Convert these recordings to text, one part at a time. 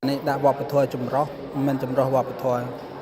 នេះដាក់វប្បធម៌ចម្រុះមិនចម្រុះវប្បធម៌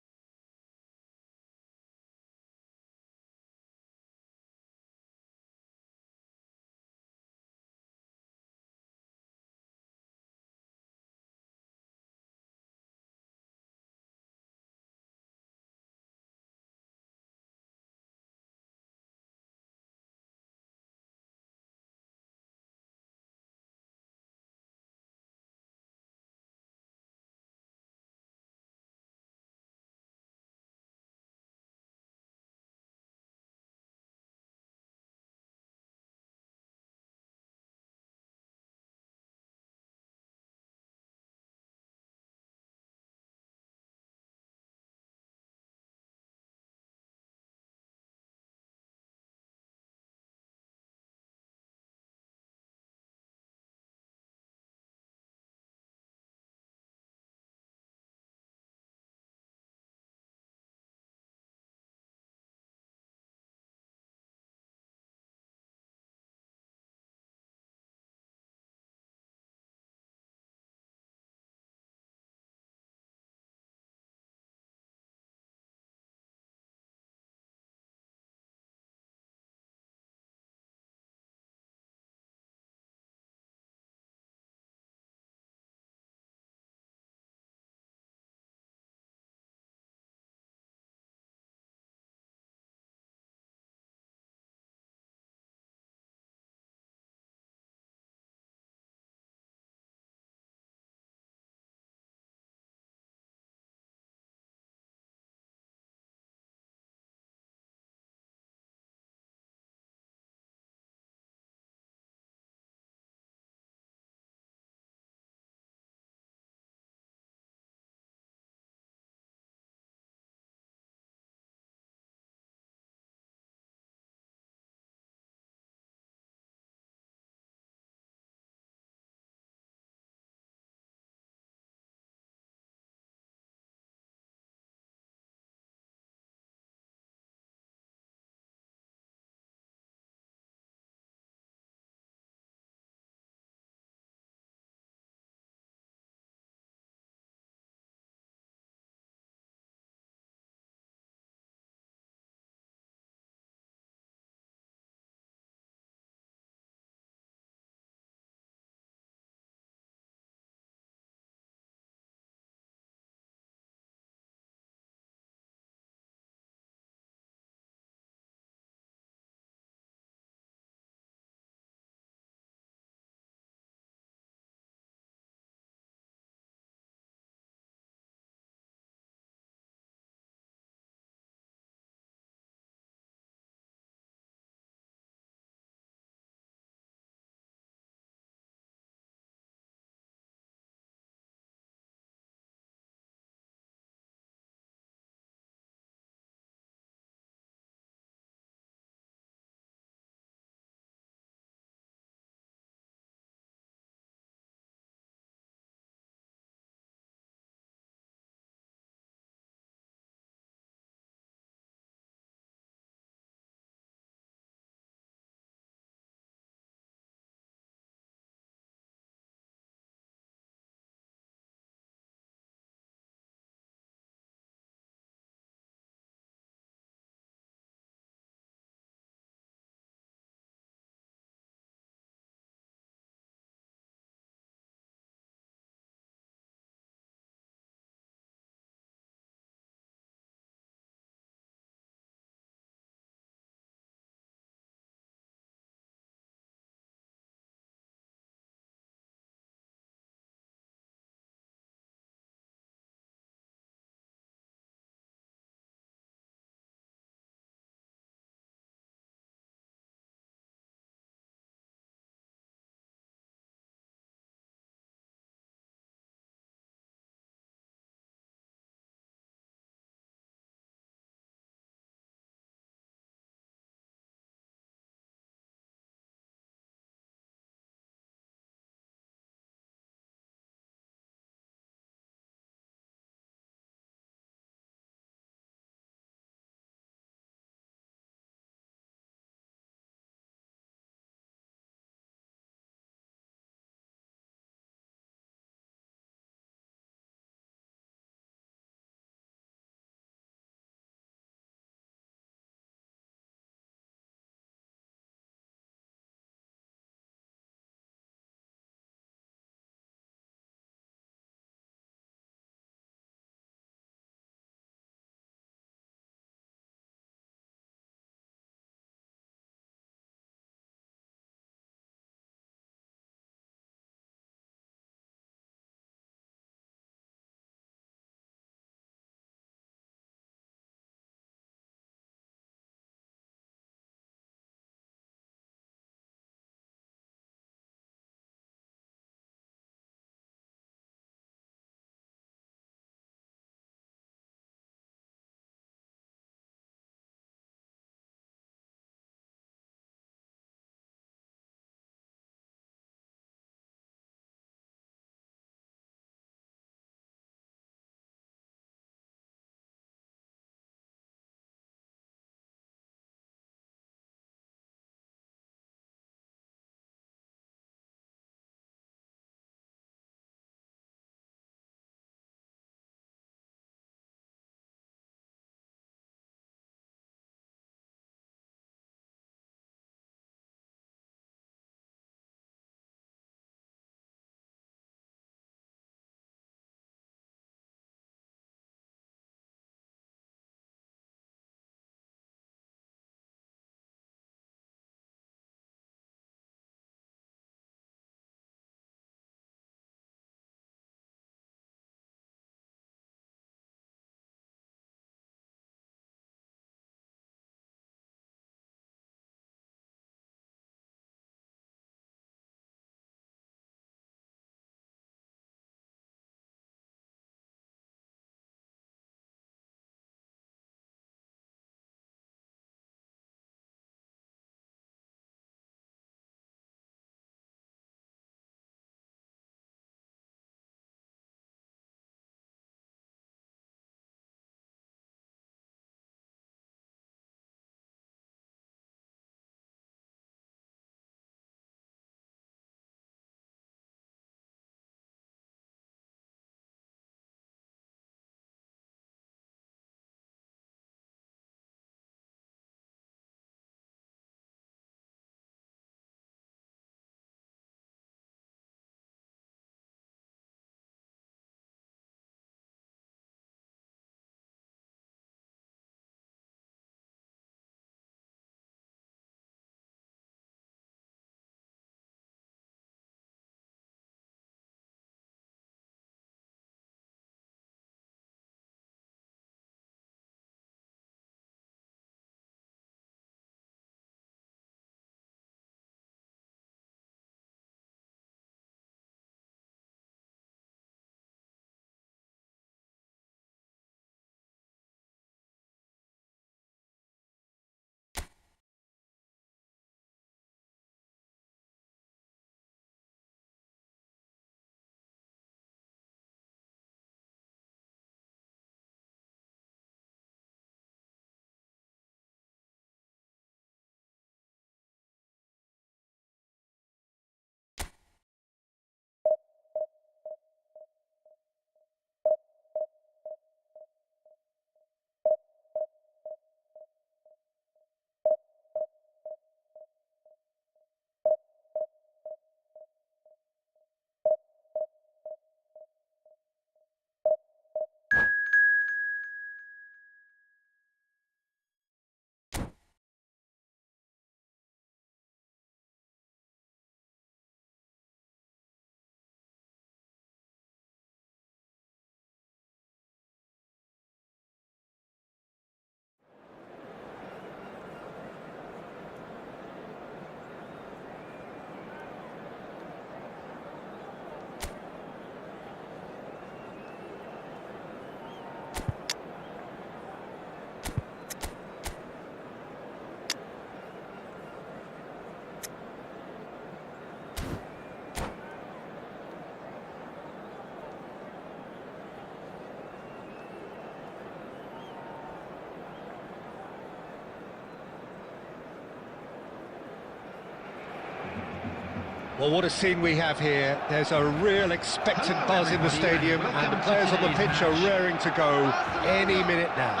Well, what a scene we have here. There's a real expectant buzz in the stadium, and the players on the pitch are raring to go any minute now.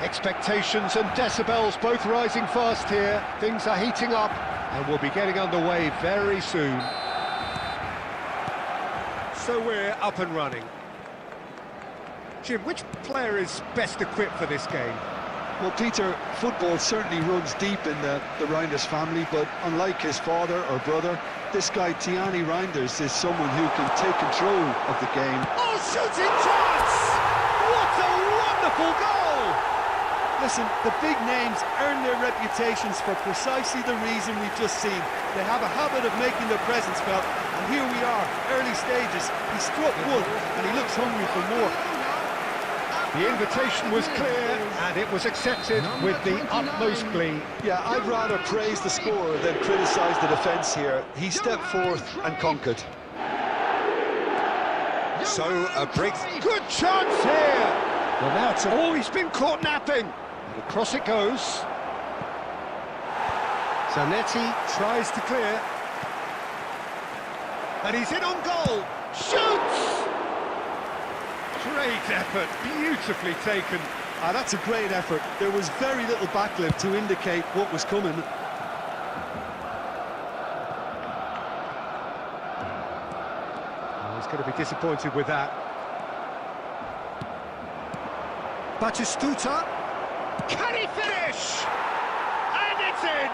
Expectations and decibels both rising fast here. Things are heating up, and we'll be getting underway very soon. So we're up and running. Jim, which player is best equipped for this game? Well, Peter, football certainly runs deep in the Reinders family, but unlike his father or brother, this guy, Tiani Reinders, is someone who can take control of the game. Oh, shooting chance! What a wonderful goal! Listen, the big names earn their reputations for precisely the reason we've just seen. They have a habit of making their presence felt, and here we are, early stages. He struck one, and he looks hungry for more. The invitation was clear, and it was accepted with the utmost glee. Yeah, I'd rather praise the scorer than criticise the defence here. He stepped forth and conquered. So, a break. Good chance here! Well, now it's... Oh, he's been caught napping! And across it goes. Zanetti tries to clear. And he's in on goal! Shoots! Great effort, beautifully taken. That's a great effort. There was very little backlift to indicate what was coming. Oh, he's going to be disappointed with that. Batistuta. Can he finish? And it's in!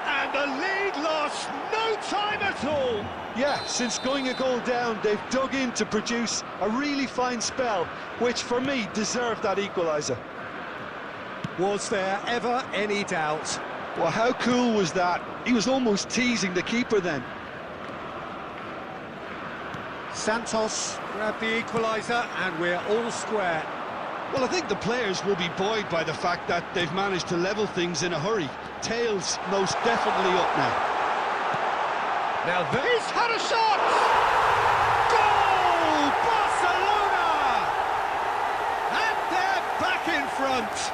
And the lead lost no time at all. Yeah, since going a goal down, they've dug in to produce a really fine spell, which for me deserved that equaliser. Was there ever any doubt? Well, how cool was that? He was almost teasing the keeper then. Santos grabbed the equaliser, and we're all square. Well, I think the players will be buoyed by the fact that they've managed to level things in a hurry. Tails most definitely up now. Now he's had a shot! Goal! Barcelona! And they're back in front.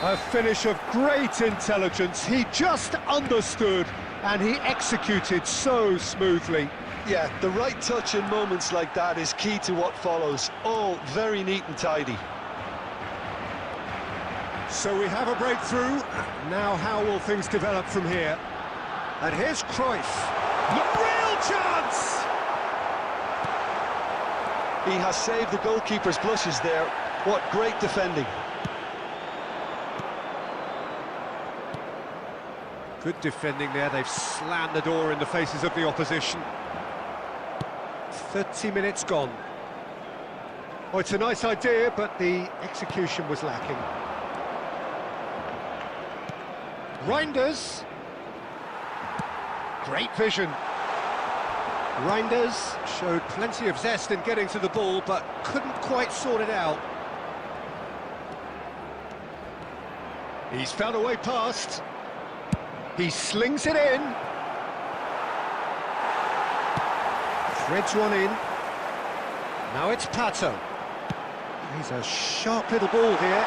A finish of great intelligence. He just understood, and he executed so smoothly. Yeah, the right touch in moments like that is key to what follows. All very neat and tidy. So we have a breakthrough. Now how will things develop from here? And here's Cruyff. Real chance! He has saved the goalkeeper's blushes there. What great defending. Good defending there. They've slammed the door in the faces of the opposition. 30 minutes gone. Oh, it's a nice idea, but the execution was lacking. Reinders. Great vision. Reinders showed plenty of zest in getting to the ball, but couldn't quite sort it out. He's found a way past. He slings it in. Threads one in. Now it's Pato. He's a sharp little ball here.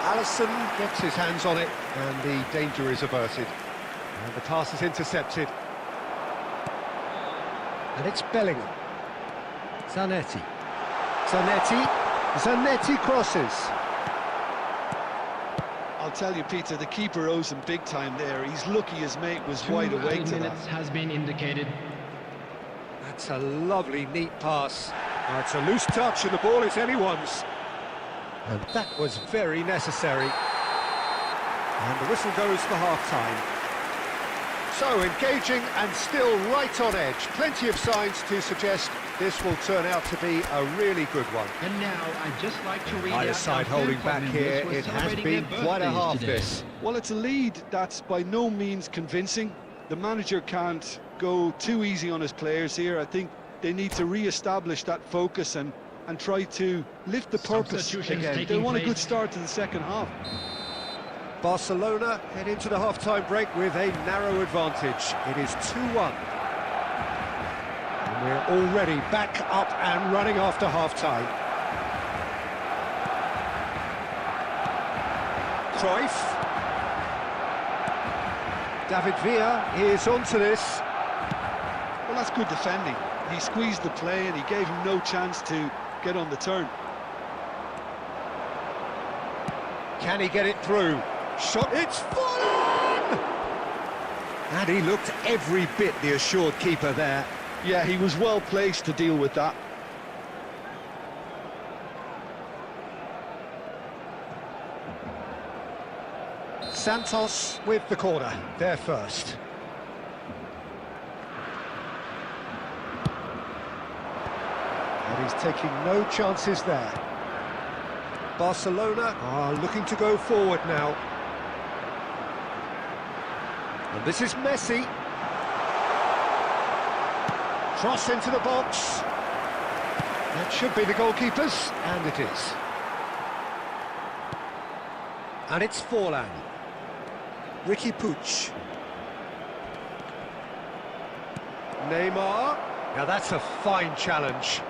Allison gets his hands on it, and the danger is averted. And the pass is intercepted. And it's Bellingham. Zanetti. Zanetti crosses. I'll tell you, Peter, the keeper owes him big time there. He's lucky his mate was wide awake to that. Has been indicated. That's a lovely, neat pass. Now it's a loose touch, and the ball is anyone's. And that was very necessary. And the whistle goes for half-time. So engaging and still right on edge. Plenty of signs to suggest this will turn out to be a really good one. And now I'd just like to read Either out side our holding third back club here. members It who are has celebrating been their quite a birthdays half today. this. Well, it's a lead that's by no means convincing. The manager can't go too easy on his players here. I think they need to re-establish that focus and try to lift the purpose again. They want a good start to the second half. Barcelona head into the half-time break with a narrow advantage. It is 2-1. And we're already back up and running after half-time. Cruyff. David Villa is onto this. Well, that's good defending. He squeezed the play and he gave him no chance to get on the turn. Can he get it through? Shot, it's fallen! And he looked every bit the assured keeper there. Yeah, he was well placed to deal with that. Santos with the corner, there first. And he's taking no chances there. Barcelona are looking to go forward now. And this is Messi. Cross into the box. That should be the goalkeeper's, and it is. And it's Forlan. Ricky Puig. Neymar. Now that's a fine challenge.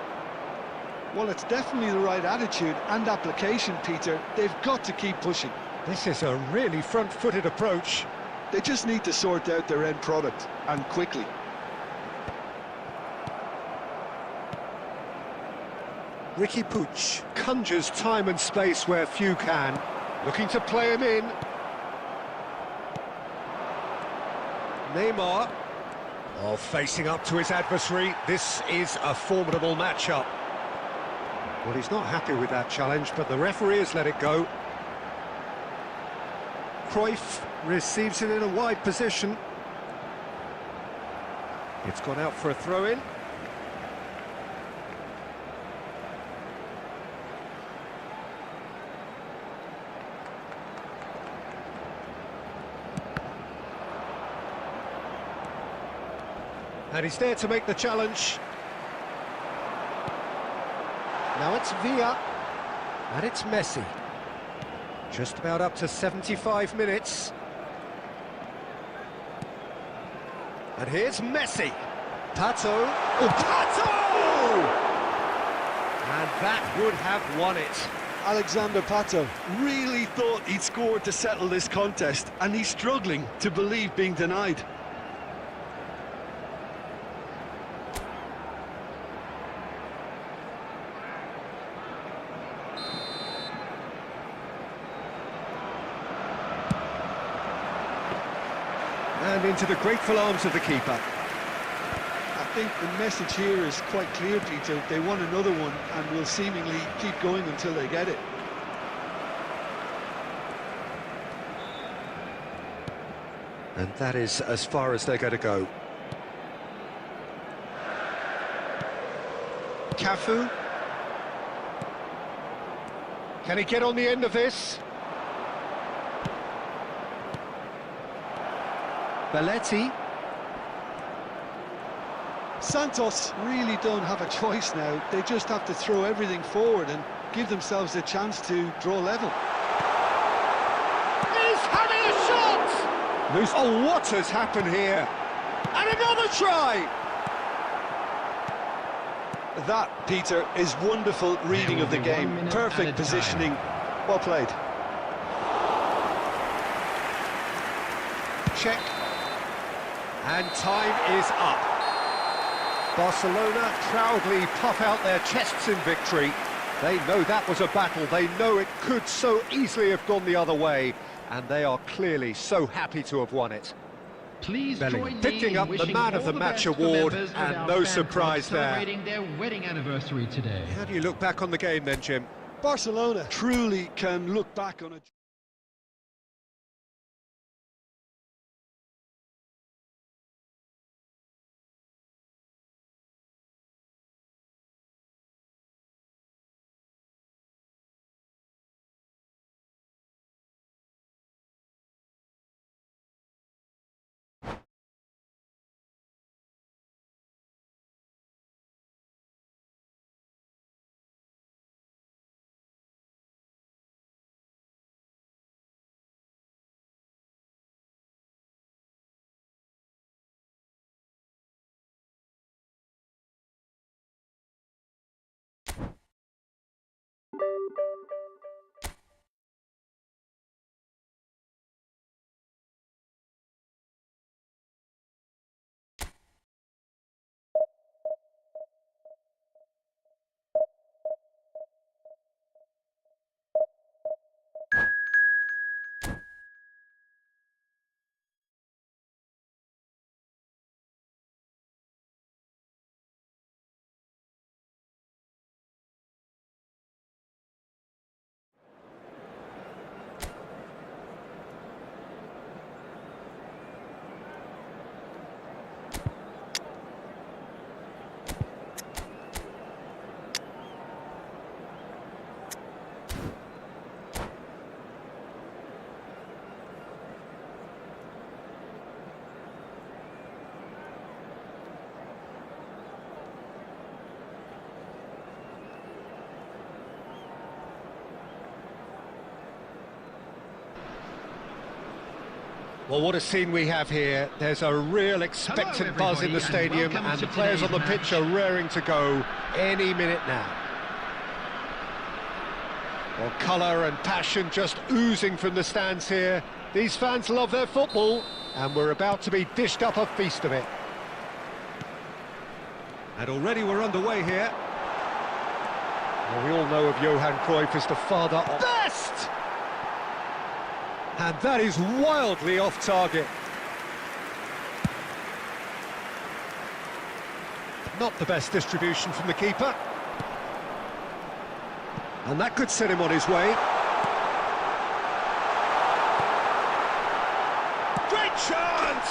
Well, it's definitely the right attitude and application, Peter. They've got to keep pushing. This is a really front-footed approach. They just need to sort out their end product, and quickly. Ricky Puig conjures time and space where few can. Looking to play him in. Neymar. Oh, facing up to his adversary. This is a formidable matchup. Well, he's not happy with that challenge, but the referee has let it go. Cruyff receives it in a wide position. It's gone out for a throw-in. And he's there to make the challenge. Now it's Villa, and it's Messi. Just about up to 75 minutes. And here's Messi. Pato. Oh, Pato! And that would have won it. Alexander Pato really thought he'd scored to settle this contest, and he's struggling to believe being denied. And into the grateful arms of the keeper. I think the message here is quite clear, Peter. They want another one and will seemingly keep going until they get it. And that is as far as they're going to go. Cafu. Can he get on the end of this? Belletti. Santos really don't have a choice now. They just have to throw everything forward and give themselves a chance to draw level. He's having a shot! Loose. Oh, what has happened here? And another try! That, Peter, is wonderful reading of the game. Perfect positioning. Well played. Check. And time is up. Barcelona proudly puff out their chests in victory. They know that was a battle. They know it could so easily have gone the other way. And they are clearly so happy to have won it. Please join me picking in up the wishing Man of all the the Match best for award, members of and our no fan surprise club there. celebrating their wedding anniversary today. How do you look back on the game then, Jim? Barcelona truly can look back on it. Well, what a scene we have here. There's a real expectant buzz in the stadium, and the players on the pitch are raring to go any minute now. Well, colour and passion just oozing from the stands here. These fans love their football, and we're about to be dished up a feast of it. And already we're underway here. Well, we all know of Johan Cruyff as the father of best! And that is wildly off target. Not the best distribution from the keeper. And that could set him on his way. Great chance!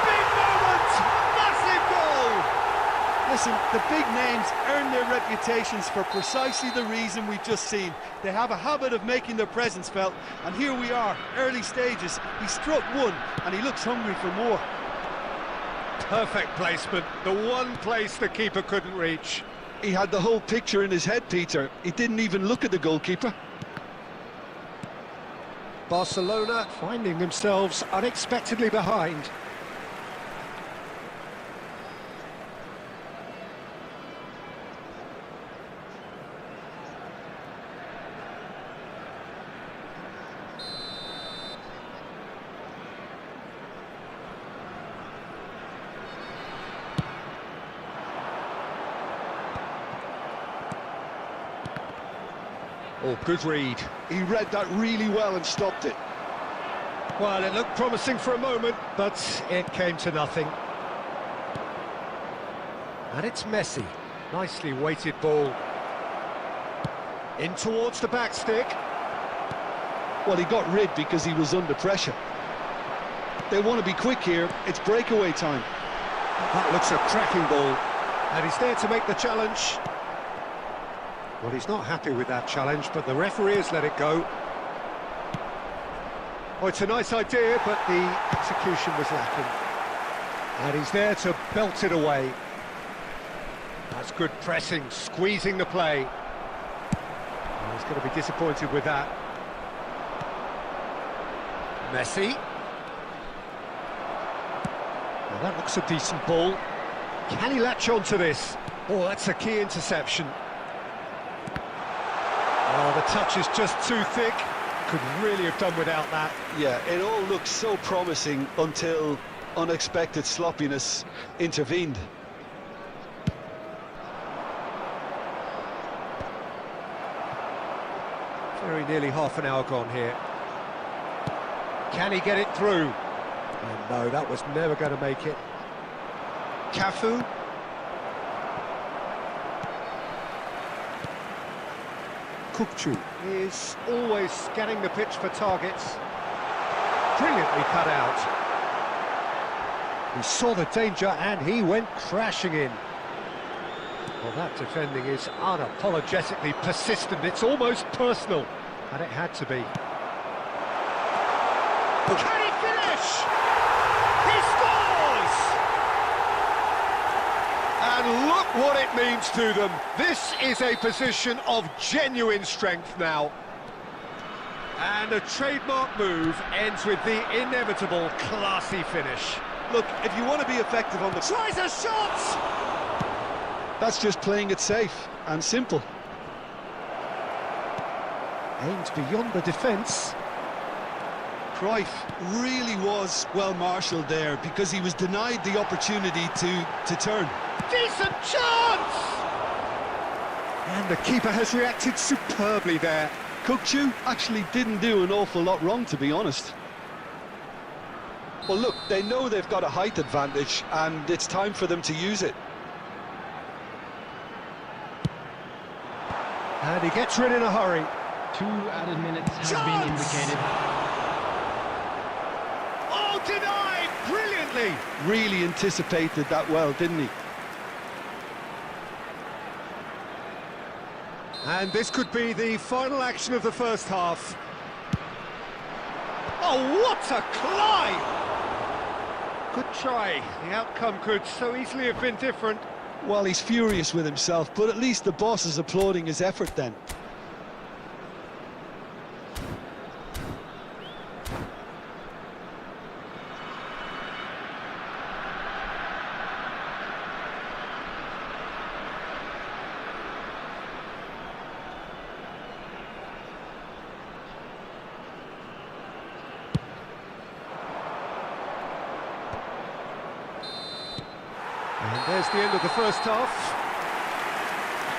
Big moment! Massive goal! Listen, the big names earn their reputations for precisely the reason we've just seen. They have a habit of making their presence felt, and here we are, early stages. He struck one, and he looks hungry for more. Perfect placement, the one place the keeper couldn't reach. He had the whole picture in his head, Peter. He didn't even look at the goalkeeper. Barcelona finding themselves unexpectedly behind. Oh, good read. He read that really well and stopped it. Well, it looked promising for a moment, but it came to nothing. And it's Messi. Nicely weighted ball. In towards the back stick. Well, he got rid because he was under pressure. They want to be quick here. It's breakaway time. That looks a cracking ball. And he's there to make the challenge. Well, he's not happy with that challenge, but the referee has let it go. Oh, it's a nice idea, but the execution was lacking. And he's there to belt it away. That's good pressing, squeezing the play. Oh, he's going to be disappointed with that. Messi. Well, that looks a decent ball. Can he latch on to this? Oh, that's a key interception. Oh, the touch is just too thick. Could really have done without that. Yeah, it all looked so promising until unexpected sloppiness intervened. Very nearly half an hour gone here. Can he get it through? Oh, no, that was never going to make it. Cafu. Kukçu is always scanning the pitch for targets. Brilliantly cut out. He saw the danger and he went crashing in. Well, that defending is unapologetically persistent. It's almost personal, and it had to be. Can he finish? He scores! And look what it means to them. This is a position of genuine strength now. And a trademark move ends with the inevitable classy finish. Look, if you want to be effective on the... Tries a shot! That's just playing it safe and simple. Aimed beyond the defence. Cruyff really was well marshalled there because he was denied the opportunity to turn. Decent chance! And the keeper has reacted superbly there. Kukçu actually didn't do an awful lot wrong, to be honest. Well, look, they know they've got a height advantage, and it's time for them to use it. And he gets rid in a hurry. 2 added minutes have been indicated. Oh, denied! Brilliantly! Really anticipated that well, didn't he? And this could be the final action of the first half. Oh, what a climb! Good try. The outcome could so easily have been different. Well, he's furious with himself, but at least the boss is applauding his effort then. And there's the end of the first half.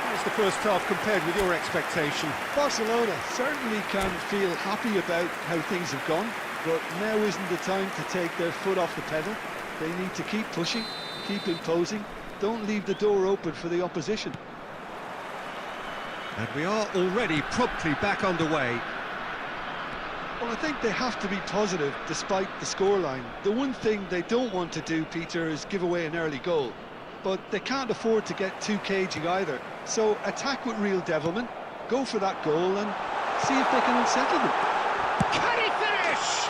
How's the first half compared with your expectation? Barcelona certainly can feel happy about how things have gone, but now isn't the time to take their foot off the pedal. They need to keep pushing, keep imposing, don't leave the door open for the opposition. And we are already promptly back underway. Well, I think they have to be positive despite the scoreline. The one thing they don't want to do, Peter, is give away an early goal. But they can't afford to get too cagey either. So attack with real devilment, go for that goal and see if they can unsettle them. Can he finish?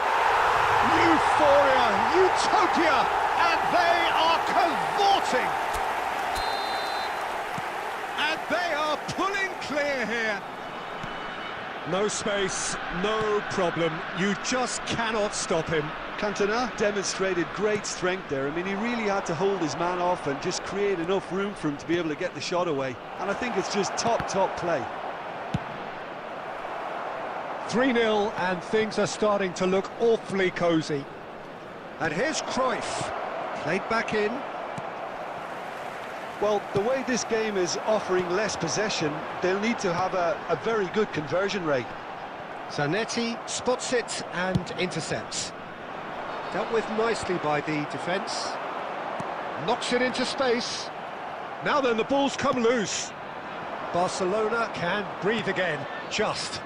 Euphoria, utopia, and they are cavorting. And they are pulling clear here. No space, no problem. You just cannot stop him. Cantona demonstrated great strength there. I mean, he really had to hold his man off and just create enough room for him to be able to get the shot away. And I think it's just top play. 3-0, and things are starting to look awfully cosy. And here's Cruyff, played back in. Well, the way this game is offering less possession, they'll need to have a very good conversion rate. Zanetti spots it and intercepts. Dealt with nicely by the defence. Knocks it into space. Now then, the ball's come loose. Barcelona can breathe again, just.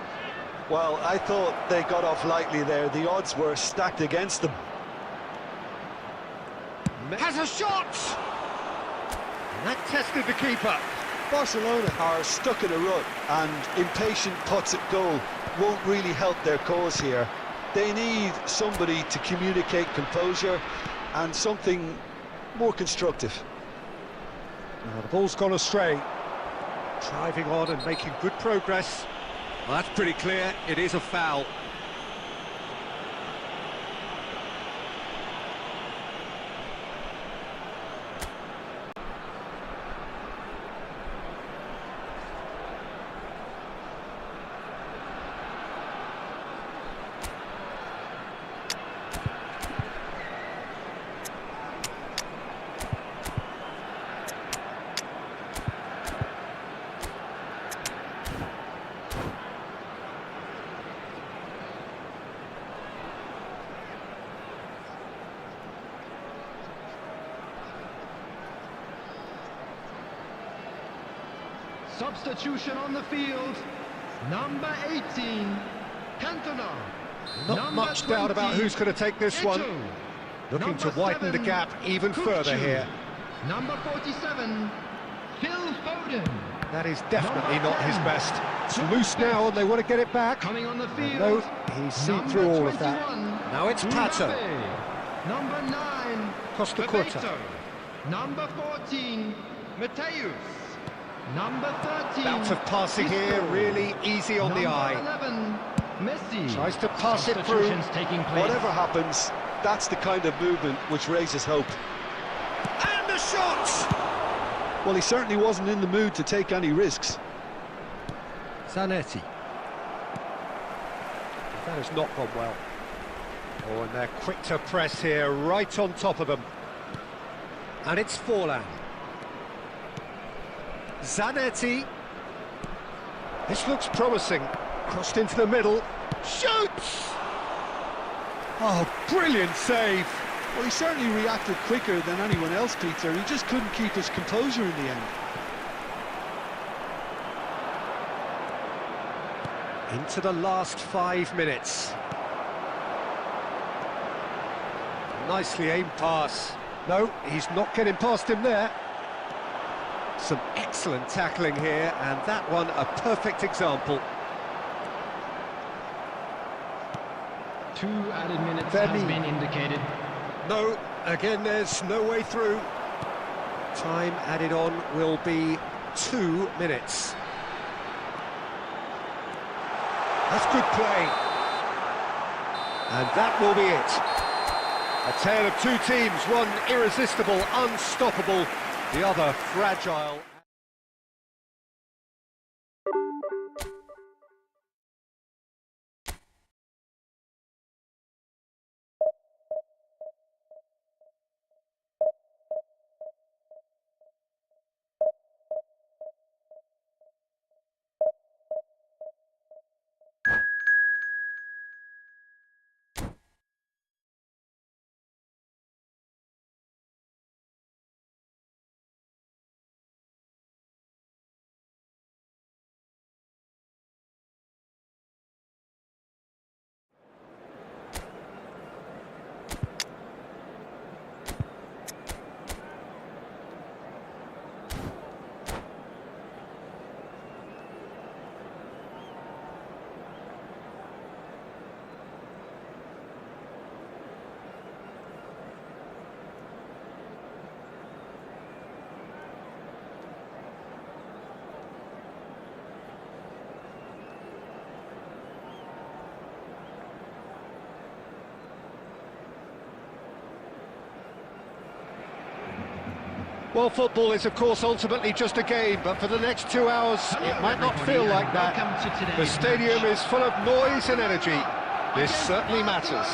Well, I thought they got off lightly there. The odds were stacked against them. Has a shot! And that tested the keeper. Barcelona are stuck in a rut, and impatient putts at goal won't really help their cause here. They need somebody to communicate composure and something more constructive. Now the ball's gone astray. Driving on and making good progress. Well, that's pretty clear. It is a foul. Substitution on the field. Number 18, Cantona. Not Number much 20, doubt about who's going to take this one. Eto. Looking Number to widen 7, the gap even further Kuchu. here. Number 47, Phil Foden. That is definitely Number not his 10. best. It's loose now and they want to get it back. Coming on the field. No, he's seen through all of that. 21, Now it's Pato. Mbappe. Number 9, Costa Curta. Bebeto. Number 14, Mateus. Number 13, Bout of passing here, Isco. really easy on the Number eye. 11, Messi. Tries to pass it through. Substitutions taking place. Whatever happens, that's the kind of movement which raises hope. And a shot! Well, he certainly wasn't in the mood to take any risks. Zanetti. That has not gone well. Oh, and they're quick to press here, right on top of them. And it's Forlan. Zanetti. This looks promising. Crossed into the middle. Shoots! Oh, brilliant save. Well, he certainly reacted quicker than anyone else, Peter. He just couldn't keep his composure in the end. Into the last 5 minutes. Nicely aimed pass. No, he's not getting past him there. Some excellent tackling here, and that one a perfect example. 2 added minutes Vermi. has been indicated. No, again there's no way through. Time added on will be 2 minutes. That's good play. And that will be it. A tale of two teams, one irresistible, unstoppable, the other fragile. Well, football is, of course, ultimately just a game, but for the next 2 hours, it might not feel like that. The stadium is full of noise and energy. This certainly matters.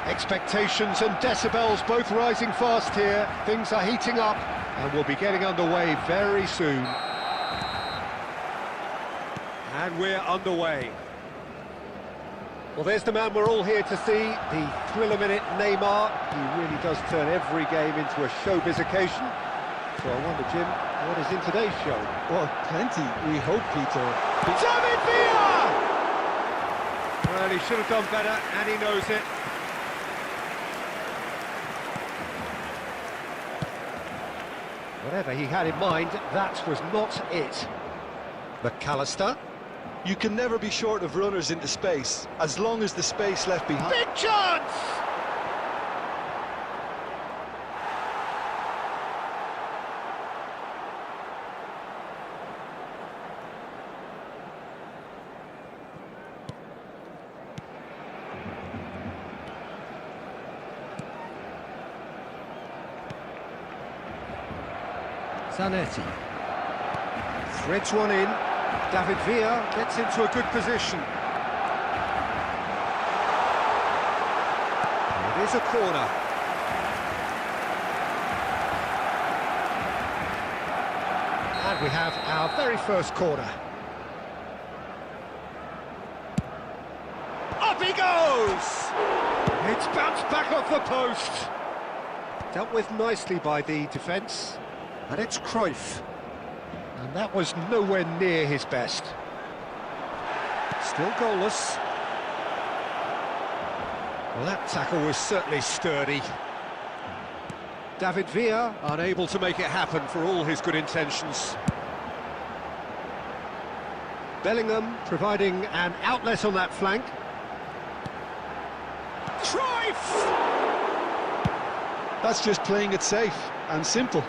Expectations and decibels both rising fast here. Things are heating up, and we'll be getting underway very soon. And we're underway. Well, there's the man we're all here to see, the thriller-minute Neymar. He really does turn every game into a showbiz occasion. So I wonder, Jim, what is in today's show? Well, plenty, we hope, Peter. David Villa! Well, he should have done better, and he knows it. Whatever he had in mind, that was not it. McAllister. You can never be short of runners into space, as long as the space left behind. Big chance! Zanetti. Threads one in. David Villa gets into a good position. It is a corner. And we have our very first corner. Up he goes! It's bounced back off the post. Dealt with nicely by the defence. And it's Cruyff. And that was nowhere near his best. Still goalless. Well, that tackle was certainly sturdy. David Villa unable to make it happen for all his good intentions. Bellingham providing an outlet on that flank. Cruyff! That's just playing it safe and simple.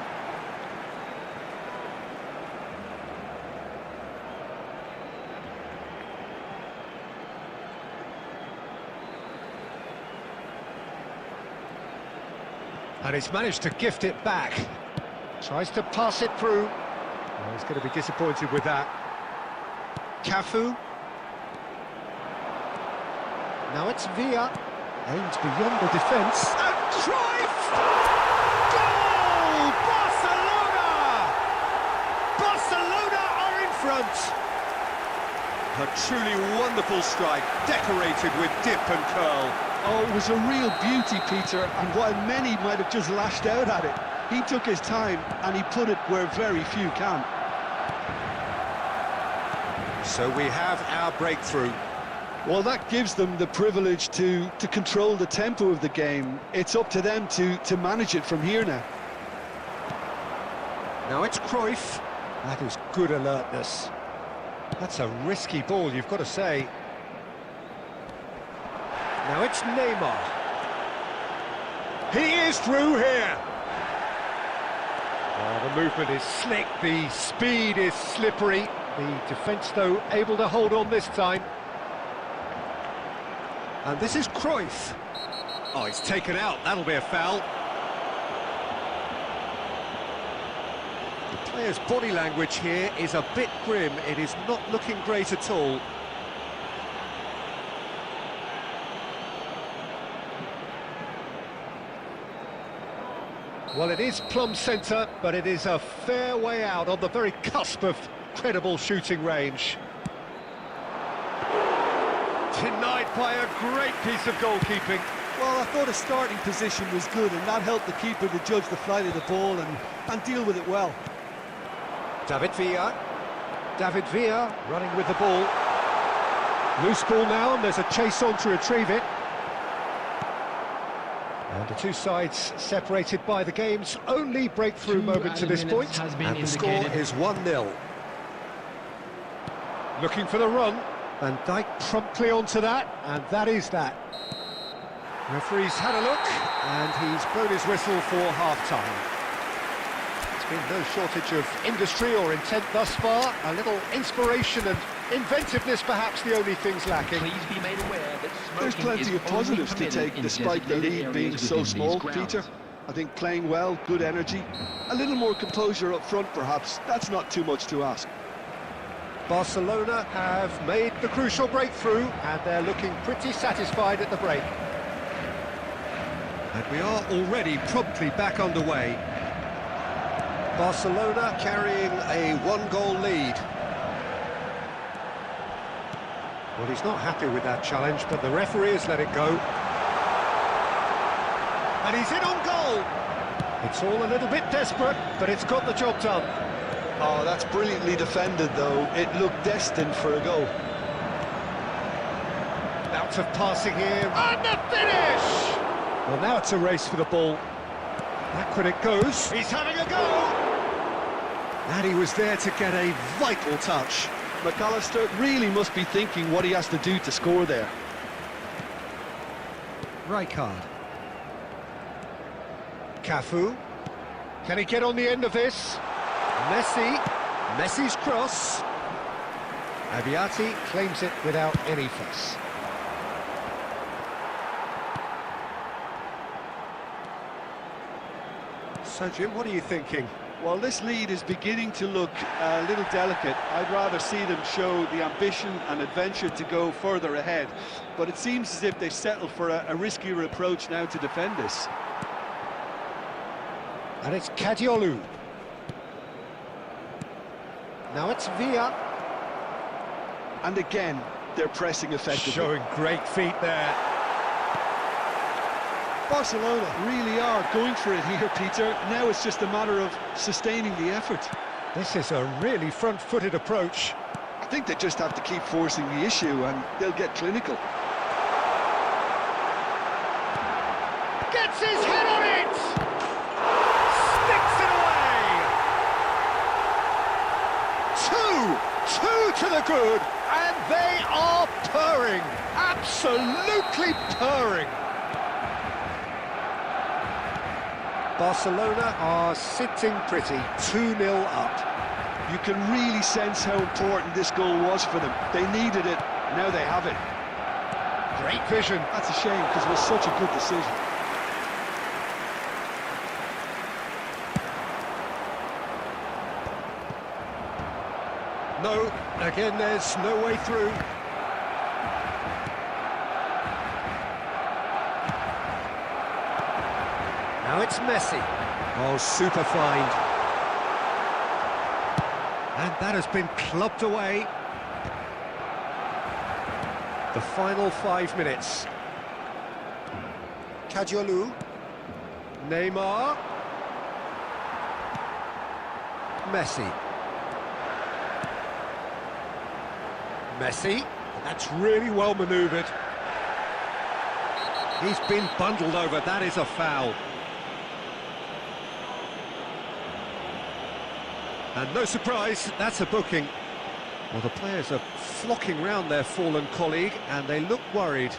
And he's managed to gift it back. Tries to pass it through. Oh, he's going to be disappointed with that. Cafu. Now it's Villa. Aims beyond the defence. And Cruyff! Goal! Barcelona! Barcelona are in front. A truly wonderful strike, decorated with dip and curl. Oh, it was a real beauty, Peter, and while many might have just lashed out at it, he took his time and he put it where very few can. So we have our breakthrough. Well, that gives them the privilege to control the tempo of the game. It's up to them to manage it from here now. Now it's Cruyff. That is good alertness. That's a risky ball, you've got to say. Now it's Neymar. He is through here. Oh, the movement is slick, the speed is slippery. The defence, though, able to hold on this time. And this is Cruyff. Oh, he's taken out. That'll be a foul. The player's body language here is a bit grim. It is not looking great at all. Well, it is plumb centre, but it is a fair way out on the very cusp of credible shooting range. Denied by a great piece of goalkeeping. Well, I thought his starting position was good, and that helped the keeper to judge the flight of the ball and deal with it well. David Villa. David Villa running with the ball. Loose ball now, and there's a chase on to retrieve it. And the two sides separated by the game's only breakthrough moment to this point. And the score is 1-0. Looking for the run. Van Dijk promptly onto that, and that is that. Referee's had a look, and he's blown his whistle for half-time. There's been no shortage of industry or intent thus far. A little inspiration and inventiveness, perhaps the only things lacking. Please be made aware that There's plenty of positives to take despite the lead being so small, Peter. I think playing well, good energy. A little more composure up front, perhaps. That's not too much to ask. Barcelona have made the crucial breakthrough, and they're looking pretty satisfied at the break. And we are already promptly back underway. Barcelona carrying a one-goal lead. Well, he's not happy with that challenge, but the referee has let it go. And he's in on goal! It's all a little bit desperate, but it's got the job done. Oh, that's brilliantly defended, though. It looked destined for a goal. Bouts of passing here, and the finish! Well, now it's a race for the ball. Back when it goes, he's having a go! And he was there to get a vital touch. McAllister really must be thinking what he has to do to score there. Rijkaard. Cafu. Can he get on the end of this? Messi's cross. Abiati claims it without any fuss. So, Jim, what are you thinking? Well, this lead is beginning to look a little delicate. I'd rather see them show the ambition and adventure to go further ahead. But it seems as if they settle for a riskier approach now to defend this. And it's Kadiolu. Now it's Villa. And again, they're pressing effectively. Showing great feet there. Barcelona really are going for it here, Peter. Now it's just a matter of sustaining the effort. This is a really front-footed approach. I think they just have to keep forcing the issue and they'll get clinical. Gets his head on it! Sticks it away! Two to the good, and they are purring. Absolutely purring. Barcelona are sitting pretty, 2-0 up. You can really sense how important this goal was for them. They needed it, now they have it. Great vision. That's a shame, because it was such a good decision. No, again there's no way through. Now it's Messi. Oh, super find. And that has been clubbed away. The final 5 minutes. Kadiolu. Neymar. Messi. Messi. That's really well manoeuvred. He's been bundled over. That is a foul. And no surprise, that's a booking. Well, the players are flocking round their fallen colleague, and they look worried.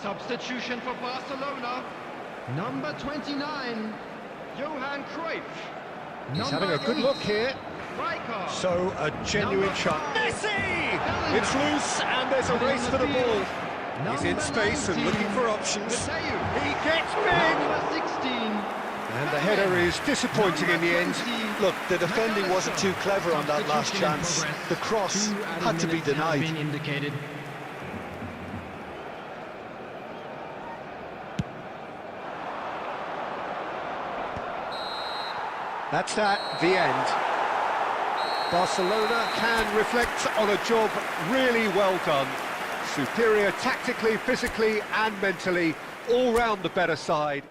Substitution for Barcelona. Number 29, Johan Cruyff. He's having a good look here. Rijkaard. So, a genuine shot. Messi! It's loose, and there's a race for the ball. He's in space and looking for options. He gets big! Number 16. And the header is disappointing in the end. Look, the defending wasn't too clever on that last chance. The cross had to be denied. Indicated. That's at the end. Barcelona can reflect on a job really well done. Superior tactically, physically and mentally, all round the better side.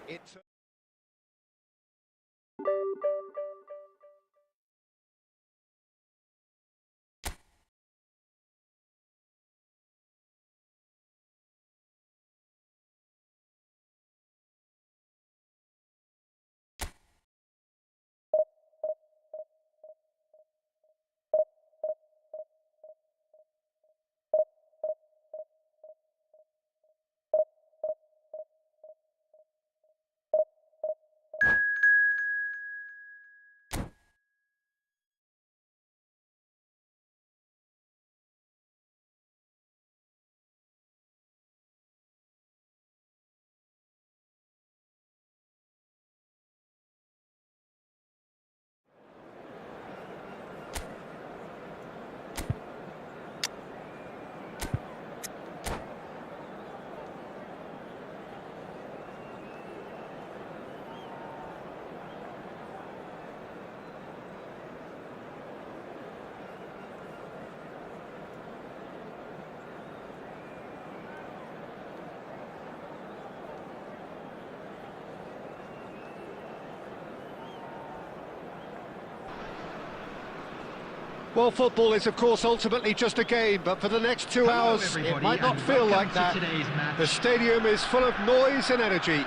Well, football is, of course, ultimately just a game, but for the next 2 hours, it everybody, might not and feel welcome like to that. today's match. The stadium is full of noise and energy.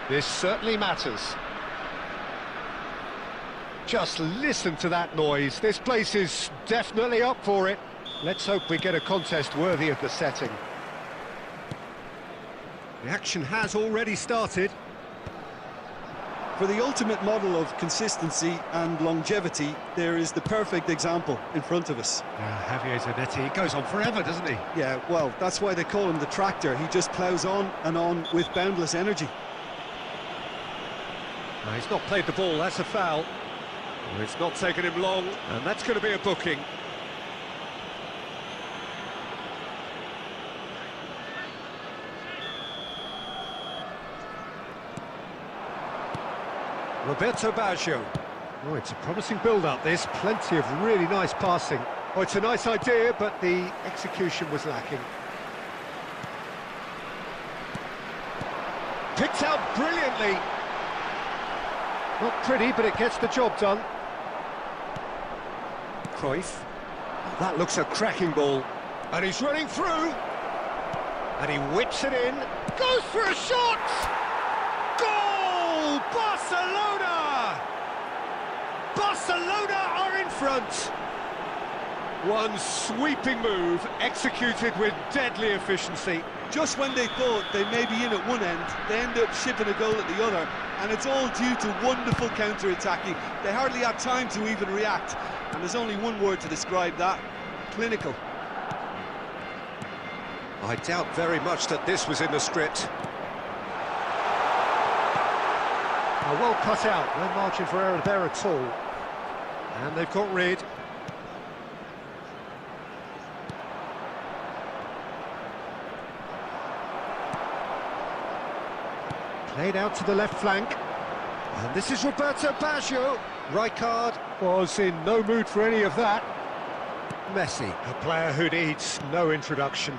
This certainly matters. Just listen to that noise. This place is definitely up for it. Let's hope we get a contest worthy of the setting. The action has already started. For the ultimate model of consistency and longevity, there is the perfect example in front of us. Javier Zanetti, he goes on forever, doesn't he? Yeah, well, that's why they call him the tractor. He just ploughs on and on with boundless energy. No, he's not played the ball, that's a foul. Well, it's not taken him long, and that's going to be a booking. Roberto Baggio. Oh, it's a promising build-up, this. Plenty of really nice passing. Oh, it's a nice idea, but the execution was lacking. Picked out brilliantly. Not pretty, but it gets the job done. Cruyff. Oh, that looks a cracking ball. And he's running through. And he whips it in. Goes for a shot! Goal! Barcelona! Barcelona are in front. One sweeping move, executed with deadly efficiency. Just when they thought they may be in at one end, they end up shipping a goal at the other, and it's all due to wonderful counter-attacking. They hardly had time to even react, and there's only one word to describe that: clinical. I doubt very much that this was in the script. Well cut out, no margin for error there at all. And they've got rid. Played out to the left flank. And this is Roberto Baggio. Rijkaard was in no mood for any of that. Messi, a player who needs no introduction.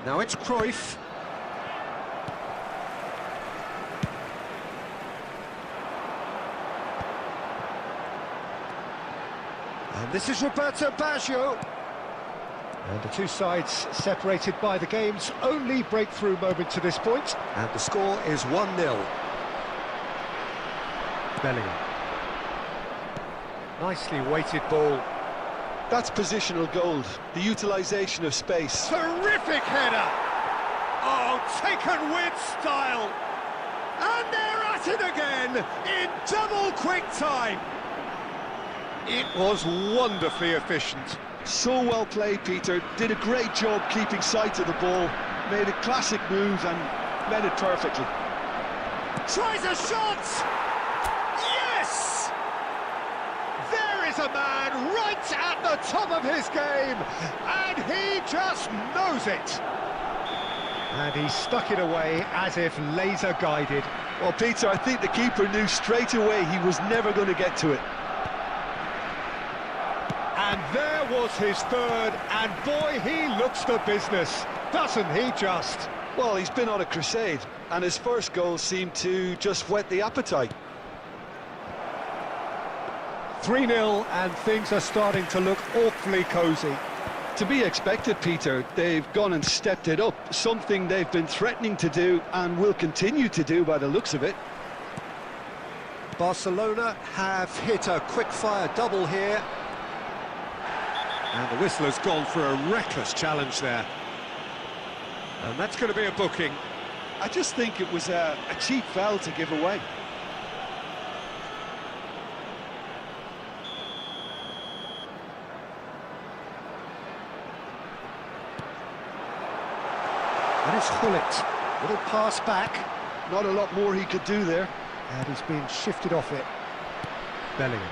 Now it's Cruyff. And this is Roberto Baggio. And the two sides separated by the game's only breakthrough moment to this point. And the score is 1-0. Bellingham. Nicely weighted ball. That's positional gold, the utilisation of space. Terrific header! Oh, taken with style! And they're at it again in double quick time! It was wonderfully efficient. So well played, Peter. Did a great job keeping sight of the ball. Made a classic move and met it perfectly. Tries a shot! Yes! There is a man right at the top of his game, and he just knows it. And he stuck it away as if laser guided. Well, Peter, I think the keeper knew straight away he was never going to get to it. And there was his third, and boy, he looks the business, doesn't he just? Well, he's been on a crusade, and his first goal seemed to just whet the appetite. 3-0, and things are starting to look awfully cosy. To be expected, Peter. They've gone and stepped it up, something they've been threatening to do and will continue to do by the looks of it. Barcelona have hit a quick-fire double here. And the whistle has gone for a reckless challenge there. And that's going to be a booking. I just think it was a cheap foul to give away. And it's Hullet. Little pass back. Not a lot more he could do there. And he's been shifted off it. Bellingham.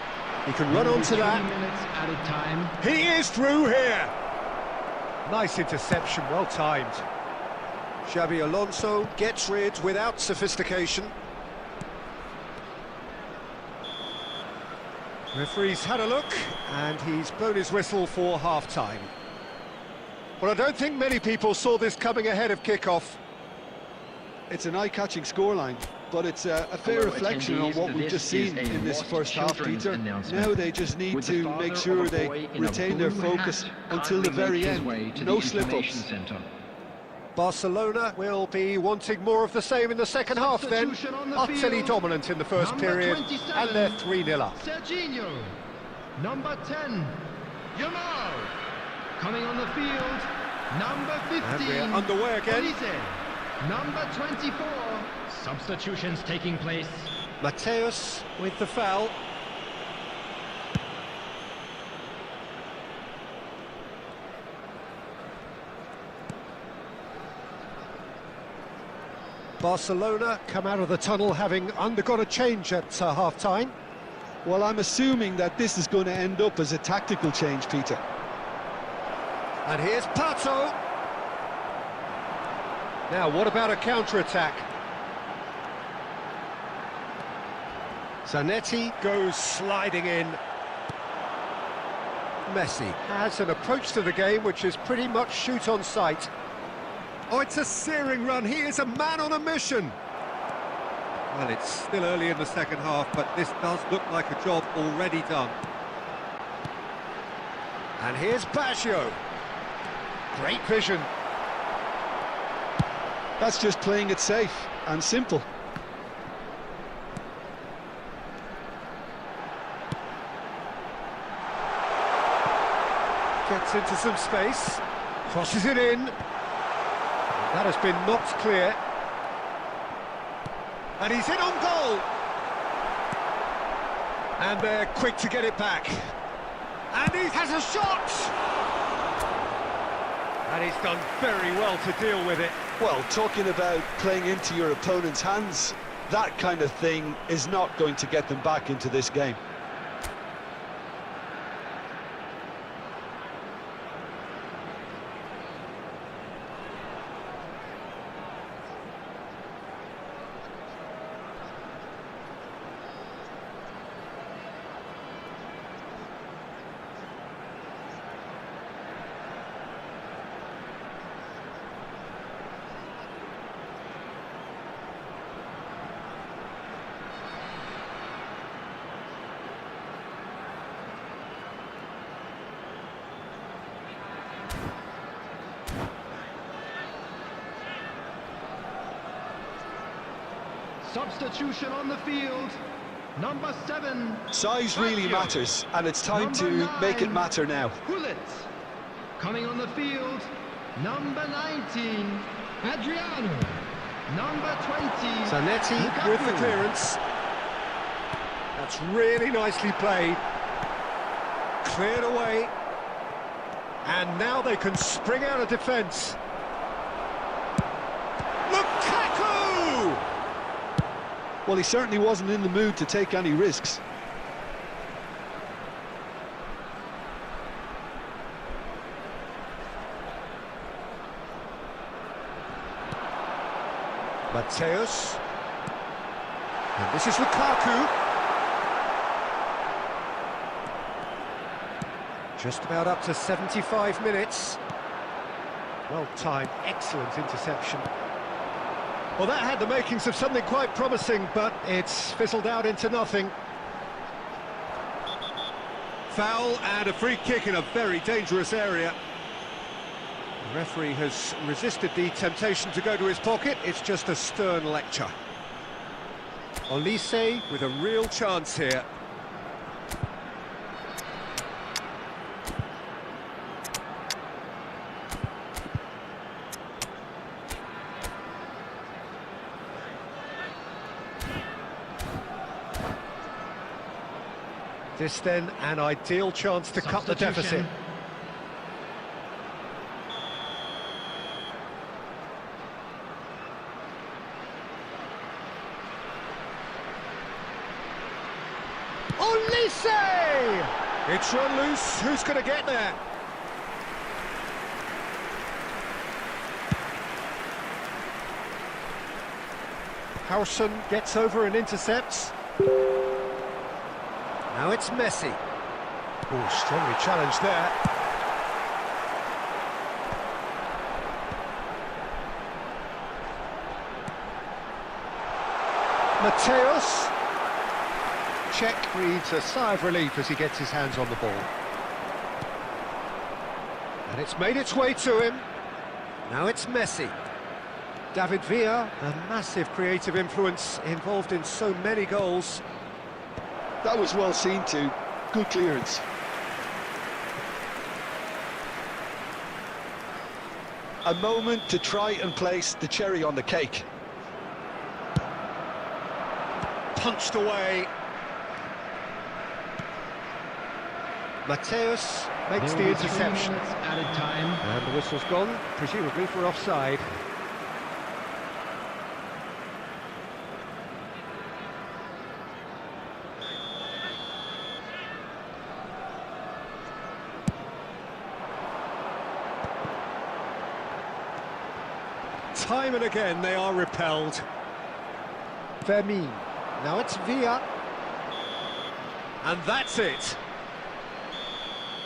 He can run onto that. Minutes added time. He is through here. Nice interception, well timed. Xabi Alonso gets rid without sophistication. Referee's had a look, and he's blown his whistle for half-time. Well, I don't think many people saw this coming ahead of kick-off. It's an eye-catching scoreline. but it's a fair reflection on what we've just seen in this first half, Peter. Now they just need to make sure they retain their focus until the very end. No slip-ups. Barcelona will be wanting more of the same in the second half then. Utterly dominant in the first period, and they're 3-0 up. Serginho. Number 10, Yamal. Coming on the field, number 15. And we're underway again. Olise. Number 24. Substitutions taking place. Mateus with the foul. Barcelona come out of the tunnel having undergone a change at half-time. Well, I'm assuming that this is going to end up as a tactical change, Peter. And here's Pato. Now, what about a counter-attack? Zanetti goes sliding in. Messi has an approach to the game which is pretty much shoot on sight. Oh, it's a searing run. He is a man on a mission. Well, it's still early in the second half, but this does look like a job already done. And here's Baggio. Great vision. That's just playing it safe and simple. Gets into some space. Crosses it in. That has been knocked clear. And he's in on goal. And they're quick to get it back. And he has a shot! And he's done very well to deal with it. Well, talking about playing into your opponent's hands, that kind of thing is not going to get them back into this game. Substitution on the field, number 7. Size really Baggio. matters, and it's time Number to make it 9, matter now. Gullit. Coming on the field, number 19, Adriano. Number 20, Zanetti Lukaku. with the clearance. That's really nicely played. Cleared away. And now they can spring out of defence. Lukaku! Well, he certainly wasn't in the mood to take any risks. Mateus. And this is Lukaku. Just about up to 75 minutes. Well timed, excellent interception. Well, that had the makings of something quite promising, but it's fizzled out into nothing. Foul and a free kick in a very dangerous area. The referee has resisted the temptation to go to his pocket. It's just a stern lecture. Olise with a real chance here. This then an ideal chance to cut the deficit. Olise! It's run loose. Who's going to get there? Howson gets over and intercepts. Now it's Messi. Oh, strongly challenged there. Mateus. Czech breathes a sigh of relief as he gets his hands on the ball. And it's made its way to him. Now it's Messi. David Villa, a massive creative influence, involved in so many goals. That was well seen too. Good clearance. A moment to try and place the cherry on the cake. Punched away. Mateus makes the interception. Added time. And the whistle's gone, presumably for offside. Time and again they are repelled. Vermin. Now it's Villa. And that's it.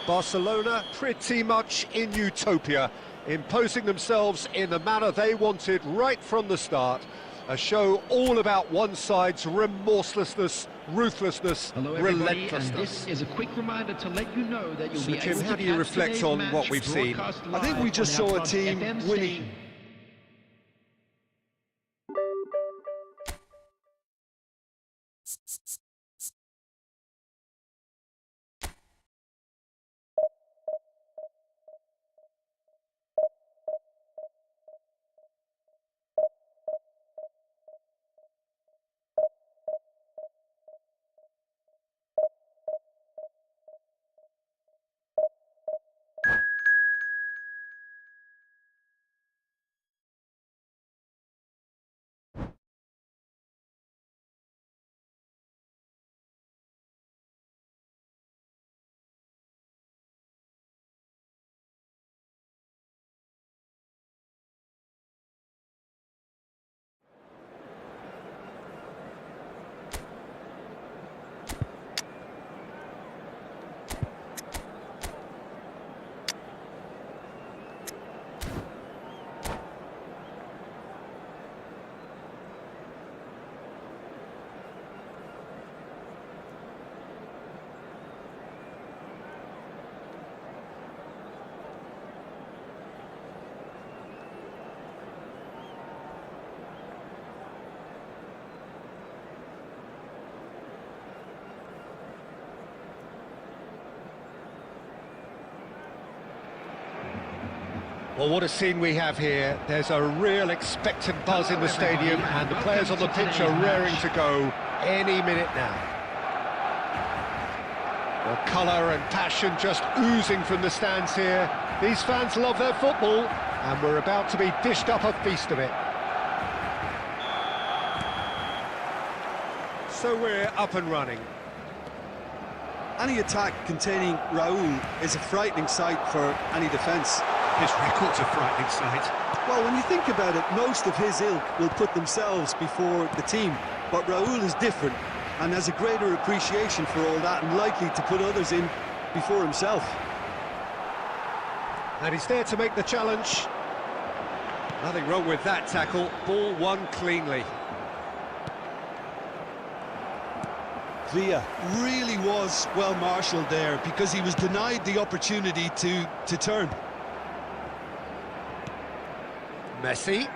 Barcelona pretty much in utopia, imposing themselves in the manner they wanted right from the start. A show all about one side's remorselessness, ruthlessness, Hello everybody, relentlessness. and this is a quick reminder to let you know that you'll So be Jim, able to how do you catch reflect today's on match what we've seen? broadcast I think we live just on saw our a Club team FM winning. station. Well, what a scene we have here. There's a real expectant buzz in the stadium, and the players on the pitch are raring to go any minute now. The colour and passion just oozing from the stands here. These fans love their football, and we're about to be dished up a feast of it. So we're up and running. Any attack containing Raúl is a frightening sight for any defence. His record's a frightening sight. Well, when you think about it, most of his ilk will put themselves before the team. But Raúl is different and has a greater appreciation for all that and likely to put others in before himself. And he's there to make the challenge. Nothing wrong with that tackle. Ball won cleanly. Villa really was well marshalled there because he was denied the opportunity to turn. Messi.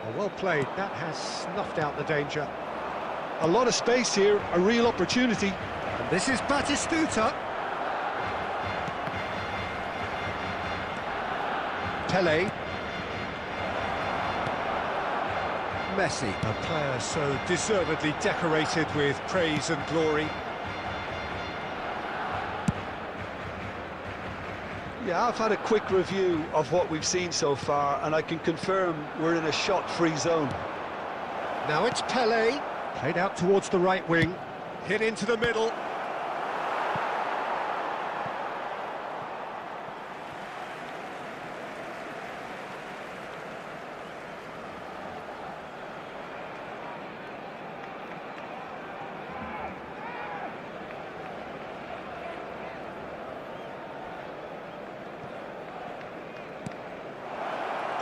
Oh, well played. That has snuffed out the danger. A lot of space here, a real opportunity. And this is Batistuta. Pele. Messi, a player so deservedly decorated with praise and glory. Yeah, I've had a quick review of what we've seen so far, and I can confirm we're in a shot-free zone. Now it's Pele, played out towards the right wing, hit into the middle.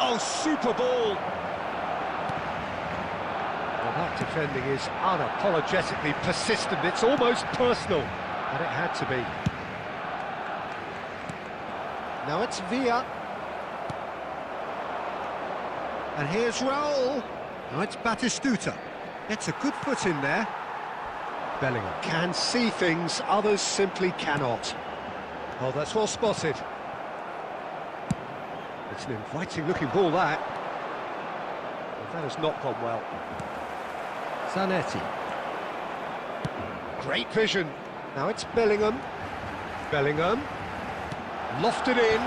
Oh, super ball! That defending is unapologetically persistent. It's almost personal, and it had to be. Now it's Villa. And here's Raul. Now it's Batistuta. It's a good foot in there. Bellingham can see things others simply cannot. Oh, that's well spotted. It's an inviting-looking ball, that. But that has not gone well. Zanetti. Great vision. Now it's Bellingham. Bellingham. Lofted in.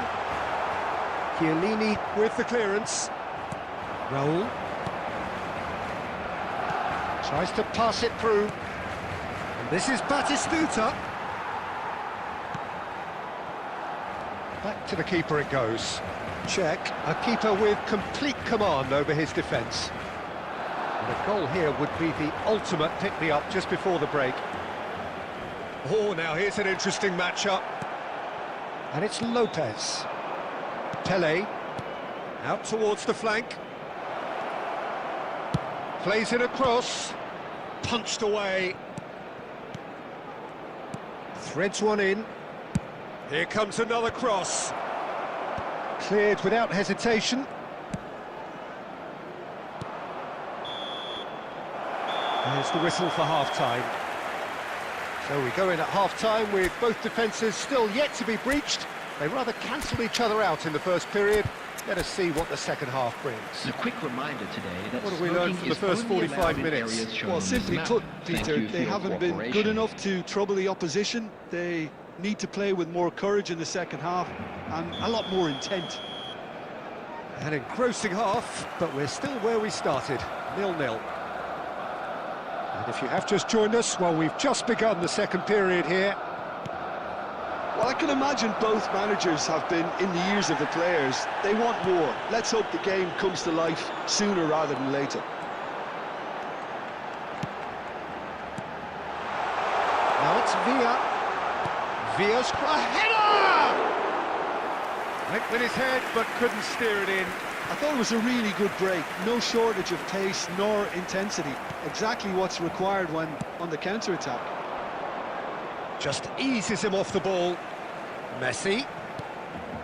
Chiellini with the clearance. Raul. Tries to pass it through. And this is Batistuta. Back to the keeper it goes. Check, a keeper with complete command over his defence. And a goal here would be the ultimate pick-me-up just before the break. Oh, now here's an interesting matchup. And it's Lopez. Pele. Out towards the flank. Plays it across. Punched away. Threads one in. Here comes another cross. Cleared without hesitation. There's the whistle for half-time. So we go in at half-time with both defences still yet to be breached. They rather cancelled each other out in the first period. Let us see what the second half brings. A quick reminder today that what have we learned from the first 45 minutes? Well, simply put, Peter, they haven't been good enough to trouble the opposition. They need to play with more courage in the second half and a lot more intent. An engrossing half, but we're still where we started, 0-0. And if you have just joined us, well, we've just begun the second period here. Well, I can imagine both managers have been in the ears of the players. They want more. Let's hope the game comes to life sooner rather than later. Now it's Villa. Villa's a header! Went with his head, but couldn't steer it in. I thought it was a really good break. No shortage of pace nor intensity. Exactly what's required when on the counter-attack. Just eases him off the ball. Messi.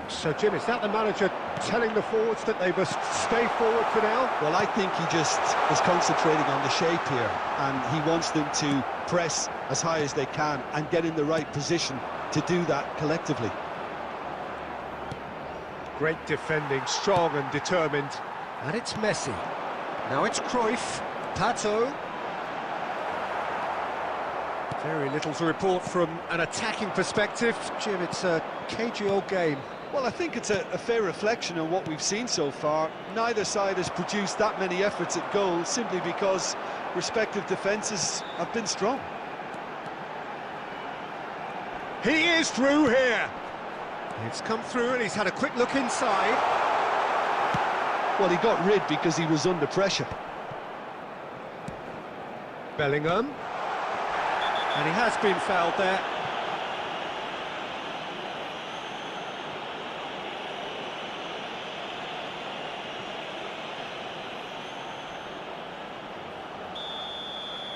So, Jim, is that the manager telling the forwards that they must stay forward for now? Well, I think he just is concentrating on the shape here, and he wants them to press as high as they can and get in the right position to do that collectively. Great defending, strong and determined. And it's Messi. Now it's Cruyff. Pato. Very little to report from an attacking perspective. Jim, it's a cagey old game. Well, I think it's a fair reflection on what we've seen so far. Neither side has produced that many efforts at goal simply because respective defences have been strong. He is through here. It's come through and he's had a quick look inside. Well, he got rid because he was under pressure. Bellingham. And he has been fouled there.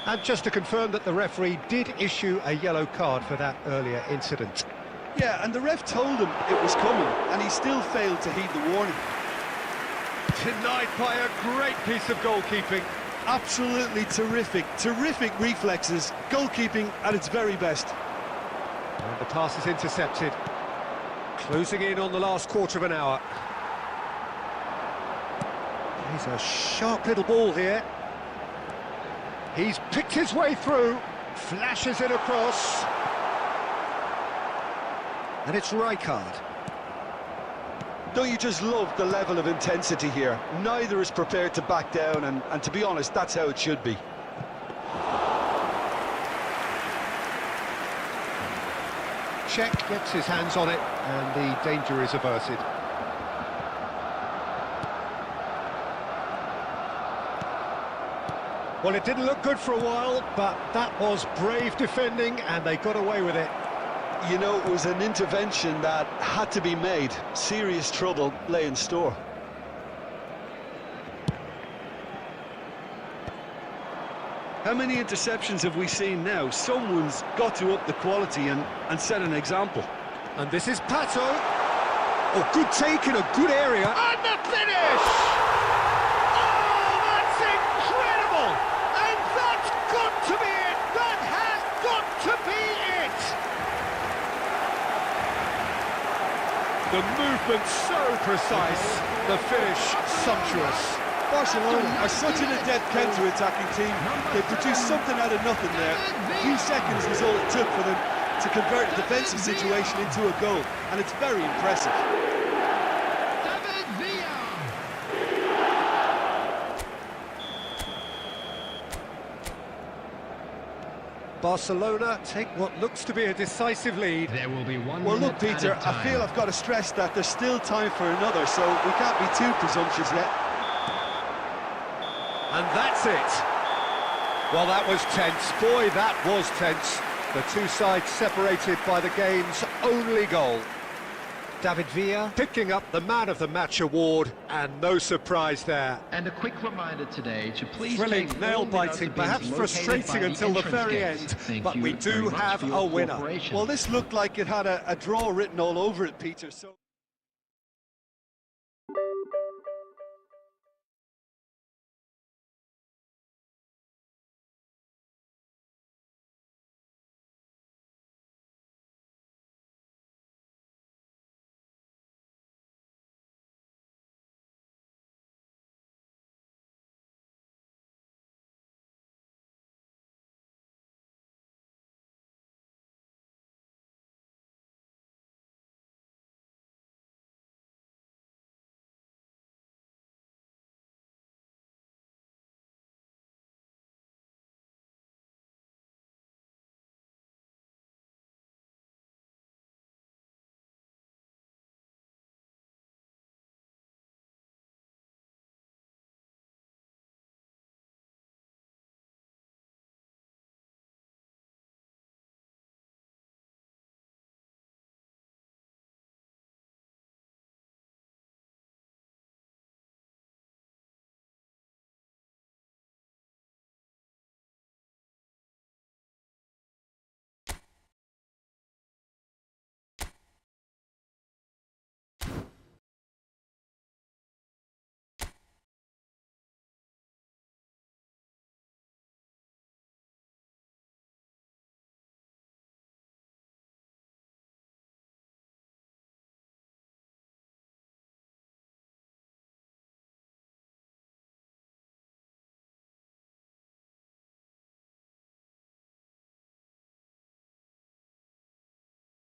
And just to confirm that the referee did issue a yellow card for that earlier incident. Yeah, and the ref told him it was coming, and he still failed to heed the warning. Denied by a great piece of goalkeeping. Absolutely terrific reflexes, goalkeeping at its very best. And the pass is intercepted. Closing in on the last quarter of an hour. He's a sharp little ball here. He's picked his way through, flashes it across. And it's Rijkaard. Don't you just love the level of intensity here? Neither is prepared to back down, and to be honest, that's how it should be. Czech gets his hands on it, and the danger is averted. Well, it didn't look good for a while, but that was brave defending, and they got away with it. You know, it was an intervention that had to be made. Serious trouble lay in store. How many interceptions have we seen now? Someone's got to up the quality and set an example. And this is Pato. Oh, good take in a good area. And the finish! Oh, that's incredible! And that's got to be it! That has got to be it! The movement so precise, the finish sumptuous. Barcelona are such an adept counter-attacking team. They produced something out of nothing there. A few seconds was all it took for them to convert a defensive situation into a goal, and it's very impressive. Barcelona take what looks to be a decisive lead. there will be 1 Well, minute look, Peter, added I time. feel I've got to stress that there's still time for another, so we can't be too presumptuous yet. And that's it. Well, that was tense. Boy, that was tense. The two sides separated by the game's only goal. David Villa picking up the Man of the Match award, and no surprise there. And a quick reminder today to please Thrilling, take all nail-biting, the perhaps bins frustrating located by until the entrance very gates. end, Thank but you we very do much have for your a winner. cooperation. Well, this looked like it had a draw written all over it, Peter, so...